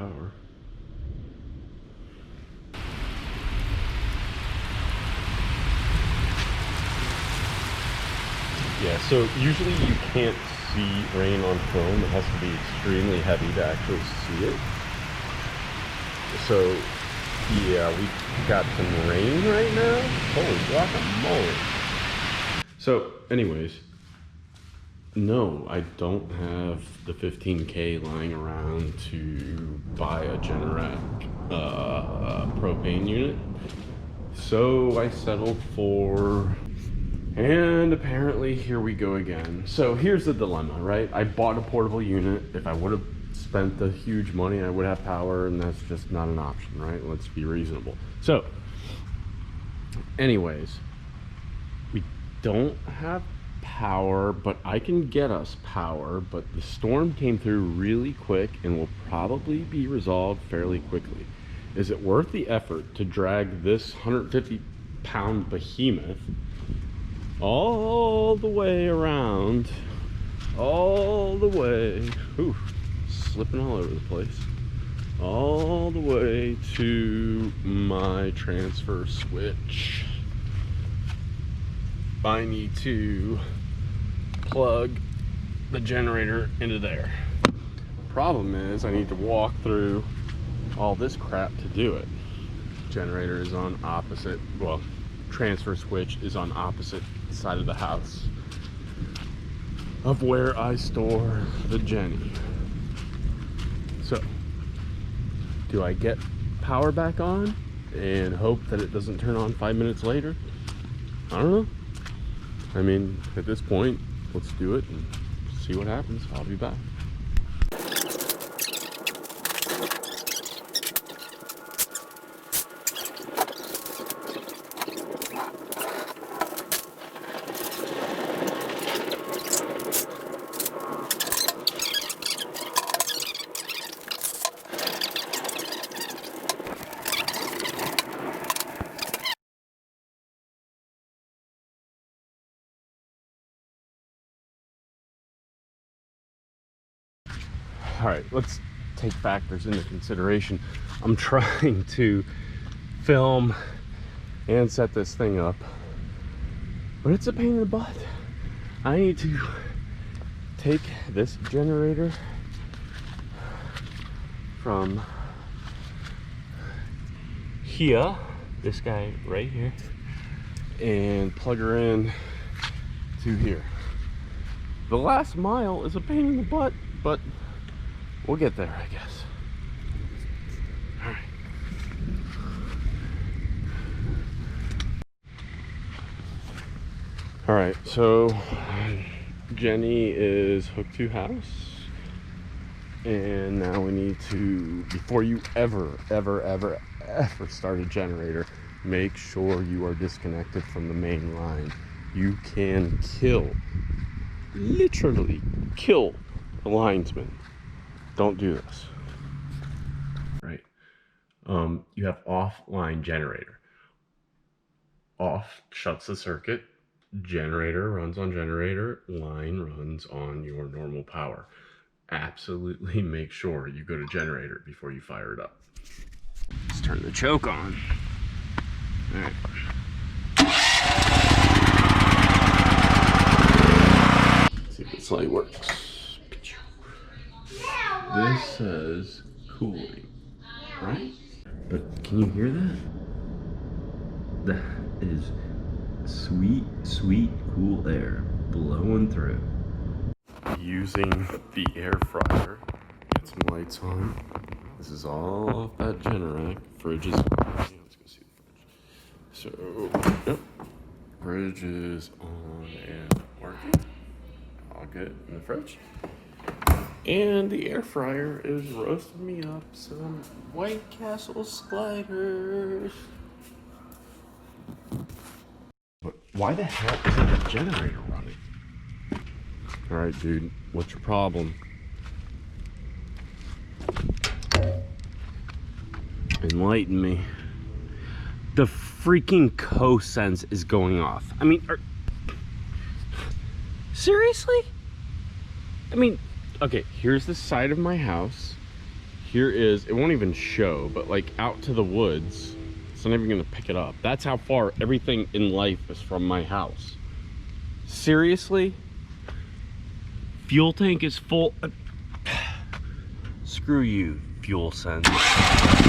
power. Yeah, so usually you can't see rain on film. It has to be extremely heavy to actually see it. So, yeah, we got some rain right now. Holy guacamole. So, anyways, no, I don't have the 15K lying around to buy a Generac propane unit. So I settled for, and apparently here we go again. So here's the dilemma, right? I bought a portable unit. If I would have spent the huge money, I would have power, and that's just not an option, right? Let's be reasonable. So anyways, we don't have power, but I can get us power, but the storm came through really quick and will probably be resolved fairly quickly. Is it worth the effort to drag this 150-pound behemoth all the way around, all the way, ooh, slipping all over the place, all the way to my transfer switch? I need to plug the generator into there. Problem is, I need to walk through all this crap to do it. Generator is on opposite, well, transfer switch is on opposite side of the house of where I store the Jenny. So, do I get power back on and hope that it doesn't turn on 5 minutes later? I don't know. I mean, at this point, let's do it and see what happens. I'll be back. All right, let's take factors into consideration. I'm trying to film and set this thing up, but it's a pain in the butt. I need to take this generator from here, this guy right here, and plug her in to here. The last mile is a pain in the butt, but we'll get there, I guess. All right. All right, so Jenny is hooked to house, and now we need to, before you ever start a generator, make sure you are disconnected from the main line. You can literally kill a linesman. Don't do this. Right. You have offline generator. Off shuts the circuit. Generator runs on generator. Line runs on your normal power. Absolutely make sure you go to generator before you fire it up. Let's turn the choke on. All right. Let's see if this light works. This says cooling, right? But can you hear that? That is sweet, sweet, cool air blowing through. Using the air fryer, get some lights on. This is all off that Generac. Fridge is, let's go see the fridge. So, yep, fridge is on and working. I'll get it in the fridge. And the air fryer is roasting me up some White Castle sliders. But why the hell isn't the generator running? Alright, dude, what's your problem? Enlighten me. The freaking COsense is going off. I mean, seriously? I mean, okay, here's the side of my house. here is, it won't even show, but like out to the woods, it's not even gonna pick it up. That's how far everything in life is from my house. Seriously? Fuel tank is full. Screw you, COsense.